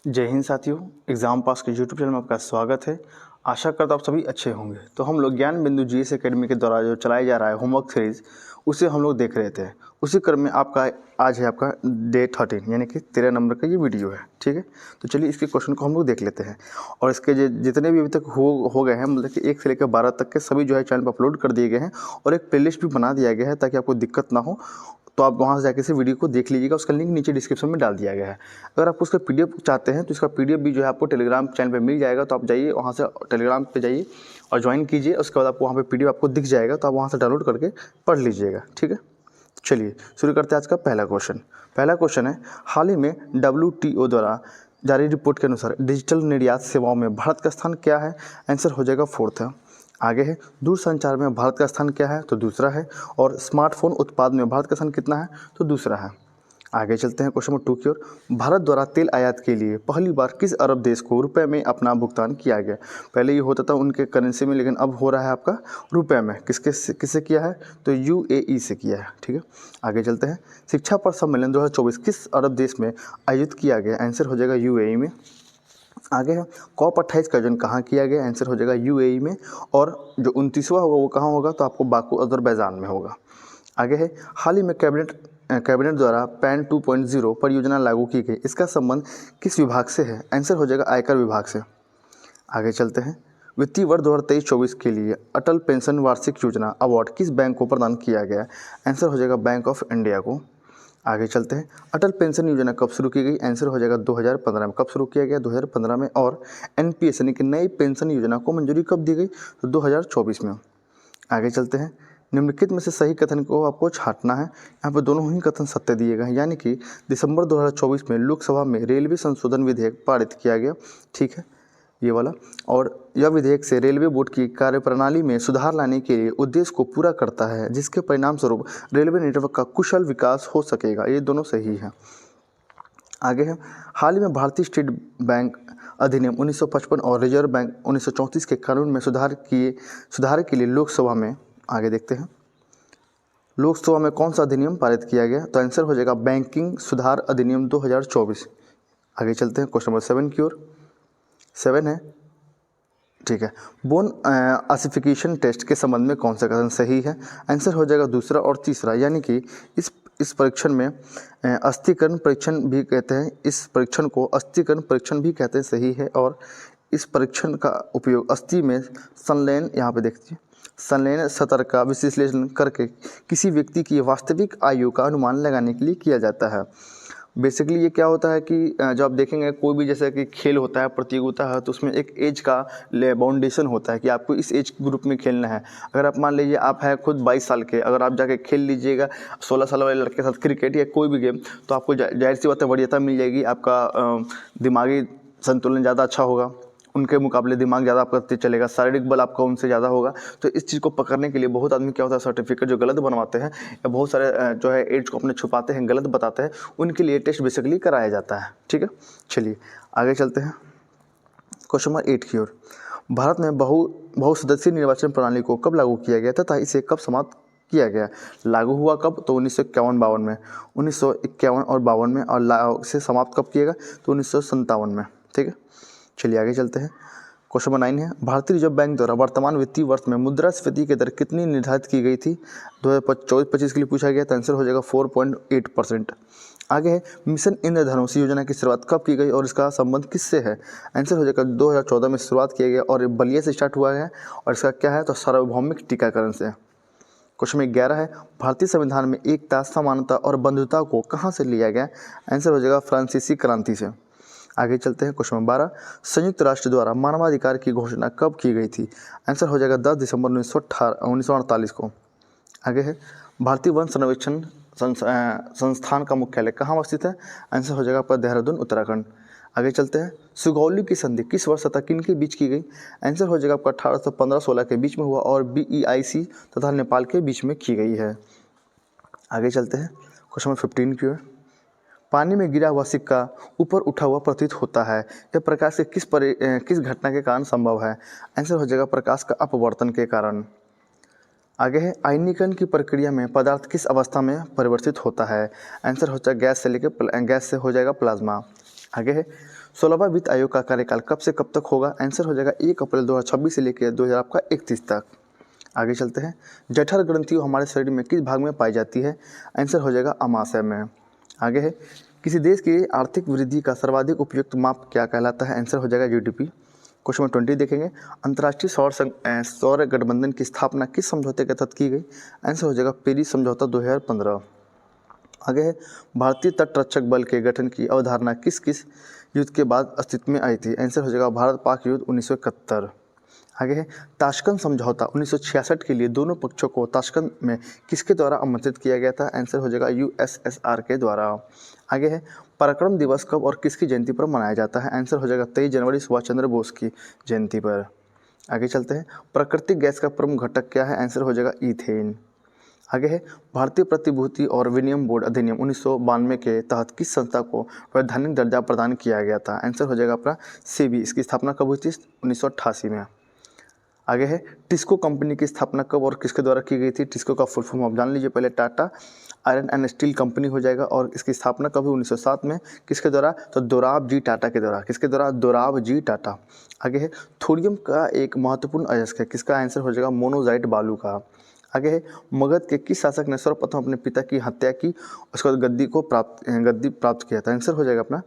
जय हिंद साथियों, exam pass के यूट्यूब चैनल में आपका स्वागत है। आशा करता हूँ आप सभी अच्छे होंगे। तो हम लोग ज्ञान बिंदु जीएस एकेडमी के द्वारा जो चलाया जा रहा है होमवर्क सीरीज़, उसे हम लोग देख रहे थे। उसी क्रम में आपका आज है आपका डे 13 यानी कि 13 नंबर का ये वीडियो है। ठीक है, तो चलिए इसके क्वेश्चन को हम लोग देख लेते हैं। और इसके जितने भी अभी तक हो गए हैं, मतलब कि 1 से लेकर 12 तक के सभी जो है चैनल पर अपलोड कर दिए गए हैं और एक प्लेलिस्ट भी बना दिया गया है ताकि आपको दिक्कत ना हो। तो आप वहाँ से जाकर इसे वीडियो को देख लीजिएगा, उसका लिंक नीचे डिस्क्रिप्शन में डाल दिया गया है। अगर आप उसका पीडीएफ चाहते हैं तो इसका पीडीएफ भी जो है आपको टेलीग्राम चैनल पे मिल जाएगा। तो आप जाइए वहाँ से टेलीग्राम पे जाइए और ज्वाइन कीजिए। उसके बाद आपको वहाँ पे पीडीएफ आपको दिख जाएगा, तो आप वहाँ से डाउनलोड करके पढ़ लीजिएगा। ठीक है, चलिए शुरू करते हैं आज का पहला क्वेश्चन। पहला क्वेश्चन है, हाल ही में WTO द्वारा जारी रिपोर्ट के अनुसार डिजिटल निर्यात सेवाओं में भारत का स्थान क्या है? आंसर हो जाएगा 4th है। आगे है, दूरसंचार में भारत का स्थान क्या है? तो दूसरा है। और स्मार्टफोन उत्पाद में भारत का स्थान कितना है? तो दूसरा है। आगे चलते हैं क्वेश्चन नंबर 2 की ओर। भारत द्वारा तेल आयात के लिए पहली बार किस अरब देश को रुपए में अपना भुगतान किया गया? पहले ये होता था उनके करेंसी में, लेकिन अब हो रहा है आपका रुपए में। किससे किया है? तो UAE से किया है। ठीक है, आगे चलते हैं। शिक्षा पर सम्मेलन 2024 किस अरब देश में आयोजित किया गया? आंसर हो जाएगा UAE में। आगे है, COP28 का आयोजन कहाँ किया गया? आंसर हो जाएगा UAE में। और जो 29वां होगा वो कहाँ होगा? तो आपको बाकू अजरबैजान में होगा। आगे है, हाल ही में कैबिनेट द्वारा पैन 2.0 परियोजना लागू की गई, इसका संबंध किस विभाग से है? आंसर हो जाएगा आयकर विभाग से। आगे चलते हैं, वित्तीय वर्ष 2023-24 के लिए अटल पेंशन वार्षिक योजना अवार्ड किस बैंक को प्रदान किया गया? आंसर हो जाएगा बैंक ऑफ इंडिया को। आगे चलते हैं, अटल पेंशन योजना कब शुरू की गई? आंसर हो जाएगा 2015 में। कब शुरू किया गया? 2015 में। और NPS यानी कि नई पेंशन योजना को मंजूरी कब दी गई? तो 2024 में। आगे चलते हैं, निम्नलिखित में से सही कथन को आपको छांटना है। यहाँ पर दोनों ही कथन सत्य दिए गए हैं, यानी कि दिसंबर 2024 में लोकसभा में रेलवे संशोधन विधेयक पारित किया गया। ठीक है, ये वाला। और यह विधेयक से रेलवे बोर्ड की कार्यप्रणाली में सुधार लाने के लिए उद्देश्य को पूरा करता है, जिसके परिणाम स्वरूप रेलवे नेटवर्क का कुशल विकास हो सकेगा। ये दोनों सही हैं। आगे है, हाल ही में भारतीय स्टेट बैंक अधिनियम 1955 और रिजर्व बैंक 1934 के कानून में सुधार के लिए लोकसभा में, आगे देखते हैं, लोकसभा में कौन सा अधिनियम पारित किया गया? तो आंसर हो जाएगा बैंकिंग सुधार अधिनियम 2024। आगे चलते हैं क्वेश्चन नंबर 7 की ओर। 7 है, ठीक है, बोन आसिफिकेशन टेस्ट के संबंध में कौन सा कथन सही है? आंसर हो जाएगा दूसरा और तीसरा, यानी कि इस परीक्षण में अस्थिकरण परीक्षण भी कहते हैं, इस परीक्षण को अस्थिकरण परीक्षण भी कहते हैं, सही है। और इस परीक्षण का उपयोग अस्थि में संलयन, यहाँ पे देखिए, संलयन सतह का विश्लेषण करके किसी व्यक्ति की वास्तविक आयु का अनुमान लगाने के लिए किया जाता है। बेसिकली ये क्या होता है कि जब आप देखेंगे कोई भी जैसे कि खेल होता है, प्रतियोगिता है, तो उसमें एक एज का बाउंडेशन होता है कि आपको इस एज ग्रुप में खेलना है। अगर आप मान लीजिए आप हैं खुद 22 साल के, अगर आप जाके खेल लीजिएगा 16 साल वाले लड़के के साथ क्रिकेट या कोई भी गेम, तो आपको जाहिर सी बात है वरीयता मिल जाएगी, आपका दिमागी संतुलन ज़्यादा अच्छा होगा, उनके मुकाबले दिमाग ज़्यादा आपका तेज चलेगा, शारीरिक बल आपका उनसे ज़्यादा होगा। तो इस चीज़ को पकड़ने के लिए बहुत आदमी क्या होता है, सर्टिफिकेट जो गलत बनवाते हैं या बहुत सारे जो है एज को अपने छुपाते हैं, गलत बताते हैं, उनके लिए टेस्ट बेसिकली कराया जाता है। ठीक है, चलिए आगे चलते हैं क्वेश्चन नंबर 8 की ओर। भारत में बहुसदस्यीय निर्वाचन प्रणाली को कब लागू किया गया तथा इसे कब समाप्त किया गया? लागू हुआ कब? तो 1951-52 में, 1951 और 52 में। और से समाप्त कब किया गया? तो 1957 में। ठीक है, चलिए आगे चलते हैं। क्वेश्चन नंबर 9 है, भारतीय रिजर्व बैंक द्वारा वर्तमान वित्तीय वर्ष में मुद्रास्फीति की दर कितनी निर्धारित की गई थी? 2024-25 के लिए पूछा गया, तो आंसर हो जाएगा 4.8%। आगे है, मिशन इंद्रधनुष योजना की शुरुआत कब की गई और इसका संबंध किससे है? आंसर हो जाएगा 2014 में शुरुआत किया गया और बलिया से स्टार्ट हुआ है। और इसका क्या है? तो सार्वभौमिक टीकाकरण से। क्वेश्चन नंबर 11 है, भारतीय संविधान में एकता, समानता और बंधुता को कहाँ से लिया गया? आंसर हो जाएगा फ्रांसीसी क्रांति से। आगे चलते हैं क्वेश्चन नंबर 12, संयुक्त राष्ट्र द्वारा मानवाधिकार की घोषणा कब की गई थी? आंसर हो जाएगा 10 दिसंबर 1948 को। आगे है, भारतीय वन सर्वेक्षण संस्थान का मुख्यालय कहाँ स्थित है? आंसर हो जाएगा आपका देहरादून, उत्तराखंड। आगे चलते हैं, सुगौली की संधि किस वर्ष तथा किन के बीच की गई? आंसर हो जाएगा आपका 1815-16 के बीच में हुआ और BEIC तथा नेपाल के बीच में की गई है। आगे चलते हैं क्वेश्चन नंबर 15 की ओर। पानी में गिरा हुआ सिक्का ऊपर उठा हुआ प्रतीत होता है, यह प्रकाश के किस घटना के कारण संभव है? आंसर हो जाएगा प्रकाश का अपवर्तन के कारण। आगे है, आयनीकरण की प्रक्रिया में पदार्थ किस अवस्था में परिवर्तित होता है? आंसर हो जाएगा गैस से हो जाएगा प्लाज्मा। आगे है, 16वां वित्त आयोग का कार्यकाल कब से कब तक होगा? आंसर हो जाएगा 1 अप्रैल 2026 से लेकर 2031 तक। आगे चलते हैं, जठर ग्रंथि हमारे शरीर में किस भाग में पाई जाती है? आंसर हो जाएगा अमाशय में। आगे है, किसी देश की आर्थिक वृद्धि का सर्वाधिक उपयुक्त माप क्या कहलाता है? आंसर हो जाएगा जीडीपी। क्वेश्चन नंबर 20 देखेंगे, अंतर्राष्ट्रीय सौर गठबंधन की स्थापना किस समझौते के तहत की गई? आंसर हो जाएगा पेरिस समझौता 2015। आगे है, भारतीय तटरक्षक बल के गठन की अवधारणा किस किस युद्ध के बाद अस्तित्व में आई थी? आंसर हो जाएगा भारत पाक युद्ध 1971। आगे है, ताशकंद समझौता 1966 के लिए दोनों पक्षों को ताशकंद में किसके द्वारा आमंत्रित किया गया था? आंसर हो जाएगा यूएसएसआर के द्वारा। आगे है, पराक्रम दिवस कब और किसकी जयंती पर मनाया जाता है? आंसर हो जाएगा 23 जनवरी सुभाष चंद्र बोस की जयंती पर। आगे चलते हैं, प्राकृतिक गैस का प्रमुख घटक क्या है? आंसर हो जाएगा ईथेन। आगे है, भारतीय प्रतिभूति और विनिमय बोर्ड अधिनियम 1992 के तहत किस संस्था को वैधानिक दर्जा प्रदान किया गया था? आंसर हो जाएगा अपना सेबी। इसकी स्थापना कब हुई थी? 1988 में। आगे है, टिस्को कंपनी की स्थापना कब और किसके द्वारा की गई थी? टिस्को का फुल फॉर्म आप जान लीजिए पहले, Tata iron and steel company हो जाएगा। और इसकी स्थापना कब हुई? 1907 में। किसके द्वारा? तो दोराब जी टाटा के द्वारा। किसके द्वारा? दोराब जी टाटा। आगे है, थोरियम का एक महत्वपूर्ण अयस्क है, किसका? आंसर हो जाएगा मोनोजाइट बालू का। आगे है, मगध के किस शासक ने सर्वप्रथम अपने पिता की हत्या की, उसके बाद गद्दी प्राप्त किया था? आंसर हो जाएगा अपना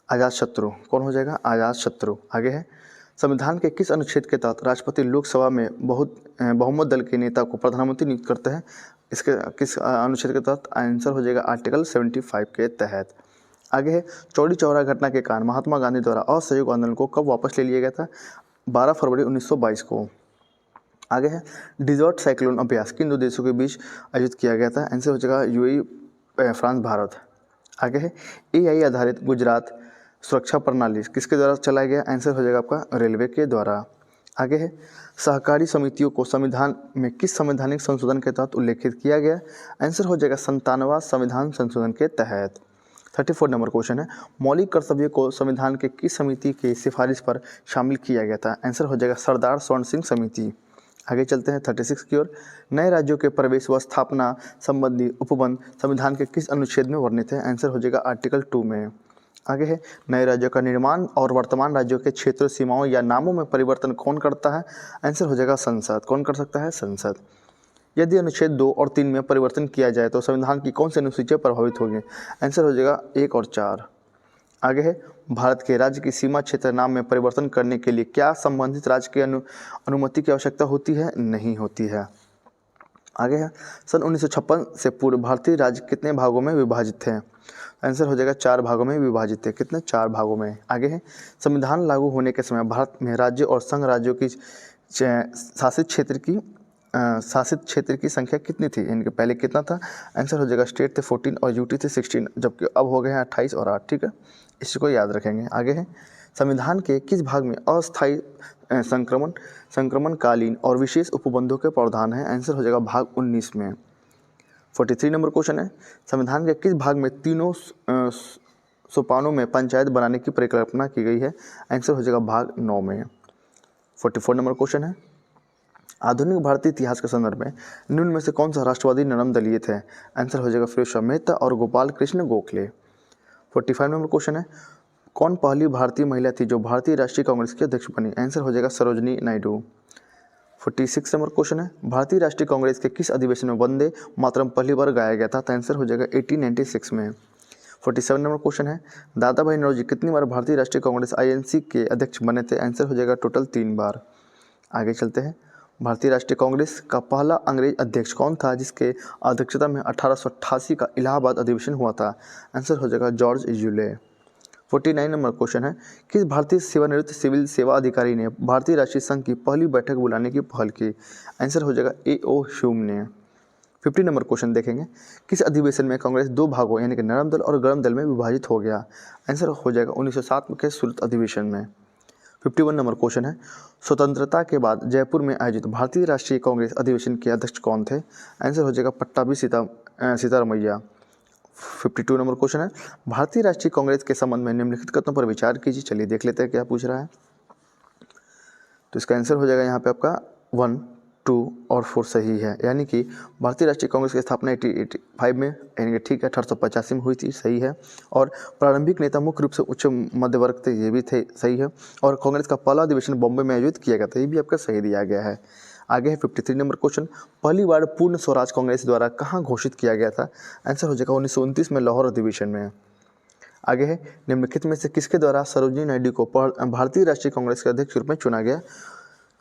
अजातशत्रु। कौन हो जाएगा? अजातशत्रु। आगे है, संविधान के किस अनुच्छेद के तहत राष्ट्रपति लोकसभा में बहुमत दल के नेता को प्रधानमंत्री नियुक्त करते हैं? इसके किस अनुच्छेद के तहत? आंसर हो जाएगा आर्टिकल 75 के तहत। आगे है, चौरी चौरा घटना के कारण महात्मा गांधी द्वारा असहयोग आंदोलन को कब वापस ले लिया गया था? 12 फरवरी 1922 को। आगे है, डिजर्ट साइक्लोन अभ्यास किन दो देशों के बीच आयोजित किया गया था? आंसर हो जाएगा यूएई, फ्रांस, भारत। आगे है, एआई आधारित गुजरात सुरक्षा प्रणाली किसके द्वारा चलाया गया? आंसर हो जाएगा आपका रेलवे के द्वारा। आगे है, सहकारी समितियों को संविधान में किस संवैधानिक संशोधन के तहत उल्लेखित किया गया? आंसर हो जाएगा 97वां संविधान संशोधन के तहत। 34 नंबर क्वेश्चन है, मौलिक कर्तव्य को संविधान के किस समिति की सिफारिश पर शामिल किया गया था? आंसर हो जाएगा सरदार स्वर्ण सिंह समिति। आगे चलते हैं 36 की ओर, नए राज्यों के प्रवेश व स्थापना संबंधी उपबंध संविधान के किस अनुच्छेद में वर्णित है? आंसर हो जाएगा आर्टिकल 2 में। आगे है, नए राज्यों का निर्माण और वर्तमान राज्यों के क्षेत्रों, सीमाओं या नामों में परिवर्तन कौन करता है? आंसर हो जाएगा संसद। कौन कर सकता है? संसद। यदि अनुच्छेद 2 और 3 में परिवर्तन किया जाए तो संविधान की कौन सी अनुसूचियाँ प्रभावित होगी? आंसर हो जाएगा 1 और 4। आगे है, भारत के राज्य की सीमा क्षेत्र नाम में परिवर्तन करने के लिए क्या संबंधित राज्य की अनुमति की आवश्यकता होती है? नहीं होती है। आगे है, सन 1956 से पूर्व भारतीय राज्य कितने भागों में विभाजित थे? आंसर हो जाएगा 4 भागों में विभाजित थे। कितने? 4 भागों में। आगे है, संविधान लागू होने के समय भारत में राज्य और संघ राज्यों की शासित क्षेत्र की संख्या कितनी थी? इनके पहले कितना था? आंसर हो जाएगा स्टेट थे 14 और यूटी थे 16, जबकि अब हो गए हैं 28 और 8। ठीक है, इसको याद रखेंगे। आगे है, संविधान के किस भाग में अस्थायी संक्रमणकालीन और विशेष उपबंधों के प्रावधान है? आंसर हो जाएगा भाग 19 में। 43 नंबर क्वेश्चन है, संविधान के किस भाग में तीनों सोपानों में पंचायत बनाने की परिकल्पना की गई है? आंसर हो जाएगा भाग 9 में। 44 नंबर क्वेश्चन है, आधुनिक भारतीय इतिहास के संदर्भ में निम्न में से कौन सा राष्ट्रवादी नरम दलीय थे? आंसर हो जाएगा फिरोज मेहता और गोपाल कृष्ण गोखले। 45 नंबर क्वेश्चन है, कौन पहली भारतीय महिला थी जो भारतीय राष्ट्रीय कांग्रेस की अध्यक्ष बनी? आंसर हो जाएगा सरोजनी नायडू। 46 नंबर क्वेश्चन है, भारतीय राष्ट्रीय कांग्रेस के किस अधिवेशन में वंदे मातरम पहली बार गाया गया था? आंसर हो जाएगा 1896 में। 47 नंबर क्वेश्चन है, दादा भाई नौरोजी कितनी बार भारतीय राष्ट्रीय कांग्रेस आईएनसी के अध्यक्ष बने थे? आंसर हो जाएगा टोटल 3 बार। आगे चलते हैं, भारतीय राष्ट्रीय कांग्रेस का पहला अंग्रेज अध्यक्ष कौन था जिसके अध्यक्षता में 1888 का इलाहाबाद अधिवेशन हुआ था? आंसर हो जाएगा जॉर्ज यूले। 49 नंबर क्वेश्चन है, किस भारतीय सेवानिवृत्त सिविल सेवा अधिकारी ने भारतीय राष्ट्रीय संघ की पहली बैठक बुलाने की पहल की? आंसर हो जाएगा A.O. ह्यूम ने। 50 नंबर क्वेश्चन देखेंगे, किस अधिवेशन में कांग्रेस 2 भागों यानी कि नरम दल और गर्म दल में विभाजित हो गया? आंसर हो जाएगा 1907 के सूरत अधिवेशन में। 51 नंबर क्वेश्चन है, स्वतंत्रता के बाद जयपुर में आयोजित भारतीय राष्ट्रीय कांग्रेस अधिवेशन के अध्यक्ष कौन थे? आंसर हो जाएगा पट्टाभी सीतारमैया। 52 नंबर क्वेश्चन है, भारतीय राष्ट्रीय कांग्रेस के संबंध में निम्नलिखित कथनों पर विचार कीजिए। चलिए देख लेते हैं क्या पूछ रहा है। तो इसका आंसर हो जाएगा यहाँ पे आपका 1, 2 और 4 सही है, यानी कि भारतीय राष्ट्रीय कांग्रेस की स्थापना 1885 में, यानी कि ठीक है, 1885 में हुई थी, सही है। और प्रारंभिक नेता मुख्य रूप से उच्च मध्य वर्ग थे, ये भी थे, सही है। और कांग्रेस का पहला अधिवेशन बॉम्बे में आयोजित किया गया था, ये भी आपका सही दिया गया है। आगे है 53 नंबर क्वेश्चन, पहली बार पूर्ण स्वराज कांग्रेस द्वारा कहाँ घोषित किया गया था? आंसर हो जाएगा 1929 में लाहौर अधिवेशन में। आगे है निम्नलिखित में से किसके द्वारा सरोजिनी नायडू को भारतीय राष्ट्रीय कांग्रेस के अध्यक्ष के रूप में चुना गया?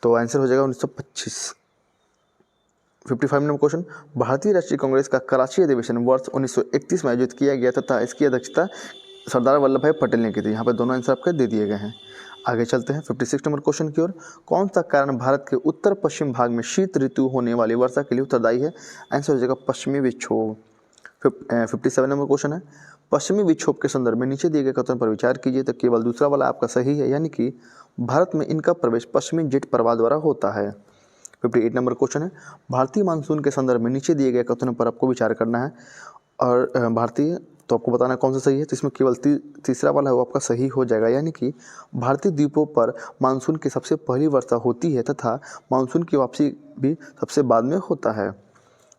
तो आंसर हो जाएगा 1925। 55 नंबर क्वेश्चन, भारतीय राष्ट्रीय कांग्रेस का कराची अधिवेशन वर्ष 1931 में आयोजित किया गया तथा इसकी अध्यक्षता सरदार वल्लभ भाई पटेल ने की थी। यहाँ पर दोनों आंसर आपके दे दिए गए हैं। आगे चलते हैं 56 नंबर क्वेश्चन की ओर, कौन सा कारण भारत के उत्तर पश्चिम भाग में शीत ऋतु होने वाली वर्षा के लिए उत्तरदायी है? आंसर हो जाएगा पश्चिमी विक्षोभ। 57 नंबर क्वेश्चन है, पश्चिमी विक्षोभ के संदर्भ में नीचे दिए गए कथन पर विचार कीजिए। तो केवल दूसरा वाला आपका सही है, यानी कि भारत में इनका प्रवेश पश्चिमी जेट प्रवाह द्वारा होता है। 58 नंबर क्वेश्चन है, भारतीय मानसून के संदर्भ में नीचे दिए गए कथनों पर आपको विचार करना है और भारतीय तो आपको बताना कौन सा सही है। तो इसमें केवल तीसरा वाला है वो आपका सही हो जाएगा, यानी कि भारतीय द्वीपों पर मानसून की सबसे पहली वर्षा होती है तथा मानसून की वापसी भी सबसे बाद में होता है,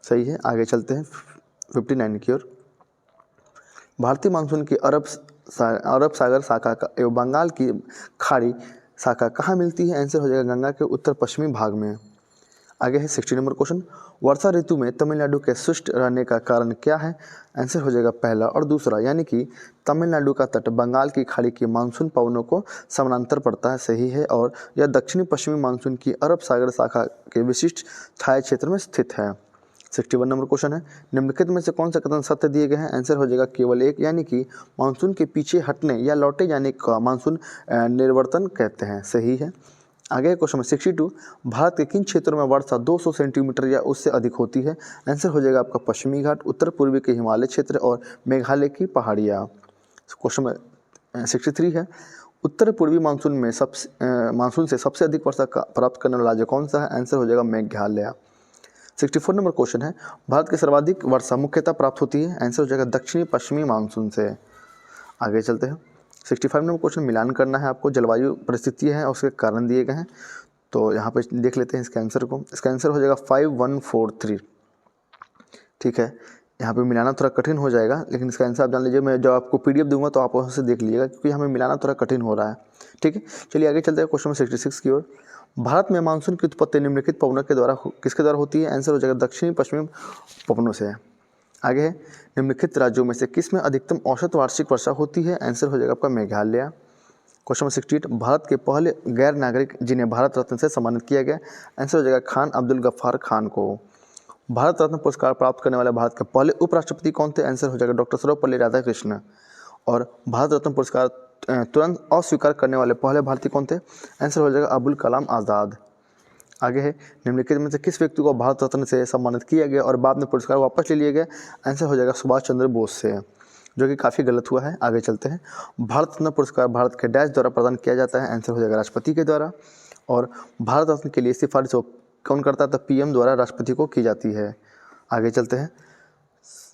सही है। आगे चलते हैं 59 की ओर, भारतीय मानसून की अरब सागर शाखा एवं बंगाल की खाड़ी शाखा कहाँ मिलती है? आंसर हो जाएगा गंगा के उत्तर पश्चिमी भाग में। आगे है 60 नंबर क्वेश्चन, वर्षा ऋतु में तमिलनाडु के शुष्क रहने का कारण क्या है? आंसर हो जाएगा पहला और दूसरा, यानी कि तमिलनाडु का तट बंगाल की खाड़ी की मानसून पवनों को समानांतर पड़ता है, सही है। और यह दक्षिणी पश्चिमी मानसून की अरब सागर शाखा के विशिष्ट छाया क्षेत्र में स्थित है। 61 नंबर क्वेश्चन है, निम्नलिखित में से कौन सा कथन सत्य दिए गए हैं? आंसर हो जाएगा केवल एक, यानी कि मानसून के पीछे हटने या लौटे जाने का मानसून निर्वर्तन कहते हैं, सही है। आगे क्वेश्चन 62, भारत के किन क्षेत्रों में वर्षा 200 सेंटीमीटर या उससे अधिक होती है? आंसर हो जाएगा आपका पश्चिमी घाट, उत्तर पूर्वी के हिमालय क्षेत्र और मेघालय की पहाड़ियाँ। क्वेश्चन 63 है, उत्तर पूर्वी मानसून से सबसे अधिक वर्षा प्राप्त करने वाला राज्य कौन सा है? आंसर हो जाएगा मेघालय। 64 नंबर क्वेश्चन है, भारत की सर्वाधिक वर्षा मुख्यतः प्राप्त होती है? आंसर हो जाएगा दक्षिणी पश्चिमी मानसून से। आगे चलते हैं 65 नंबर क्वेश्चन, मिलान करना है आपको, जलवायु परिस्थिति है और उसके कारण दिए गए हैं। तो यहाँ पे देख लेते हैं इसके आंसर को। इसका आंसर हो जाएगा 5143, ठीक है। यहाँ पे मिलाना थोड़ा कठिन हो जाएगा, लेकिन इसका आंसर आप जान लीजिए। मैं जब आपको PDF दूंगा तो आप वहाँ से देख लीजिएगा, क्योंकि हमें मिलाना थोड़ा कठिन हो रहा है, ठीक है। चलिए आगे चलते हैं क्वेश्चन 66 की ओर, भारत में मानसून की उत्पत्ति निम्नलिखित पवनों के द्वारा किसके द्वारा होती है? आंसर हो जाएगा दक्षिणी पश्चिमी पवनों से। आगे है, निम्नलिखित राज्यों में से किस में अधिकतम औसत वार्षिक वर्षा होती है? आंसर हो जाएगा आपका मेघालय। क्वेश्चन 68, भारत के पहले गैर नागरिक जिन्हें भारत रत्न से सम्मानित किया गया? आंसर हो जाएगा खान अब्दुल गफ्फार खान को। भारत रत्न पुरस्कार प्राप्त करने वाले भारत के पहले उपराष्ट्रपति कौन थे? आंसर हो जाएगा डॉक्टर सर्वपल्ली राधाकृष्णन। और भारत रत्न पुरस्कार तुरंत अस्वीकार करने वाले पहले भारतीय कौन थे? आंसर हो जाएगा अबुल कलाम आज़ाद। आगे है, निम्नलिखित में से किस व्यक्ति को भारत रत्न से सम्मानित किया गया और बाद में पुरस्कार वापस ले लिया गया? आंसर हो जाएगा सुभाष चंद्र बोस से, जो कि काफ़ी गलत हुआ है। आगे चलते हैं, भारत रत्न पुरस्कार भारत के डैश द्वारा प्रदान किया जाता है? आंसर हो जाएगा राष्ट्रपति के द्वारा। और भारत रत्न के लिए सिफारिश कौन करता है? तो PM द्वारा राष्ट्रपति को की जाती है। आगे चलते हैं,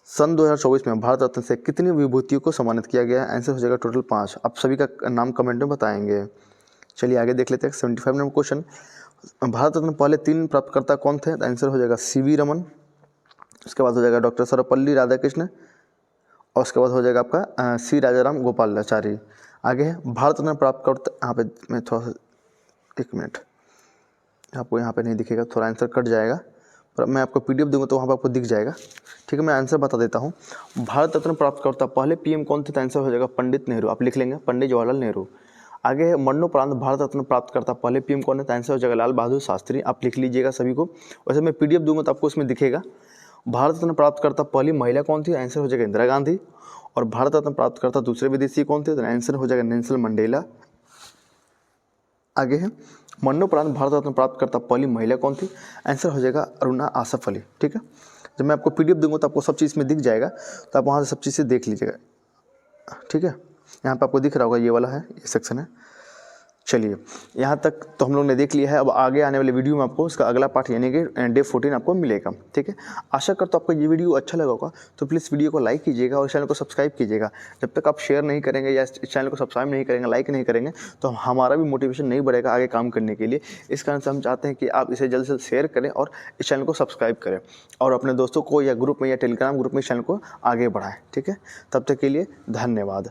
सन 2024 में भारत रत्न से कितनी विभूतियों को सम्मानित किया गया? आंसर हो जाएगा टोटल 5। आप सभी का नाम कमेंट में बताएंगे। चलिए आगे देख लेते हैं 75 नंबर क्वेश्चन, भारत रत्न पहले 3 प्राप्तकर्ता कौन थे? आंसर हो जाएगा CV रमन, उसके बाद हो जाएगा डॉक्टर सर्वपल्ली राधाकृष्णन और उसके बाद हो जाएगा आपका C राजाराम गोपालाचारी। आगे है, भारत रत्न प्राप्तकर्ता, यहाँ पे मैं थोड़ा सा 1 मिनट, आपको यहाँ पे नहीं दिखेगा, थोड़ा आंसर कट जाएगा, पर मैं आपको PDF दूंगा तो वहाँ पर आपको दिख जाएगा, ठीक है। मैं आंसर बता देता हूँ, भारत रत्न प्राप्तकर्ता पहले PM कौन थे? तो आंसर हो जाएगा पंडित नेहरू, आप लिख लेंगे पंडित जवाहरलाल नेहरू। आगे है, मरणोपरांत भारत रत्न प्राप्त करता पहले PM कौन है? तो आंसर हो जाएगा लाल बहादुर शास्त्री, आप लिख लीजिएगा सभी को। वैसे मैं PDF दूंगा तो आपको उसमें दिखेगा। भारत रत्न प्राप्त करता पहली महिला कौन थी? आंसर हो जाएगा इंदिरा गांधी। और भारत रत्न प्राप्त करता दूसरे विदेशी कौन थे? तो आंसर हो जाएगा नेल्सन मंडेला। आगे है, मरणोपरांत भारत रत्न प्राप्त करता पहली महिला कौन थी? आंसर हो जाएगा अरुणा आसफ अली, ठीक है। जब मैं आपको PDF दूंगा तो आपको सब चीज़ में दिख जाएगा, तो आप वहाँ से सब चीज़ से देख लीजिएगा, ठीक है। यहाँ पे आपको दिख रहा होगा, ये वाला है, ये सेक्शन है। चलिए, यहाँ तक तो हम लोग ने देख लिया है। अब आगे आने वाले वीडियो में आपको इसका अगला पार्ट यानी कि डे 14 आपको मिलेगा। ठीक है, आशा करता हूँ आपको ये वीडियो अच्छा लगा होगा। तो प्लीज़ वीडियो को लाइक कीजिएगा और चैनल को सब्सक्राइब कीजिएगा। जब तक आप शेयर नहीं करेंगे या इस चैनल को सब्सक्राइब नहीं करेंगे, लाइक नहीं करेंगे, तो हमारा भी मोटिवेशन नहीं बढ़ेगा आगे काम करने के लिए। इस कारण से हम चाहते हैं कि आप इसे जल्द से जल्द शेयर करें और इस चैनल को सब्सक्राइब करें और अपने दोस्तों को या ग्रुप में या टेलीग्राम ग्रुप में इस चैनल को आगे बढ़ाएँ। ठीक है, तब तक के लिए धन्यवाद।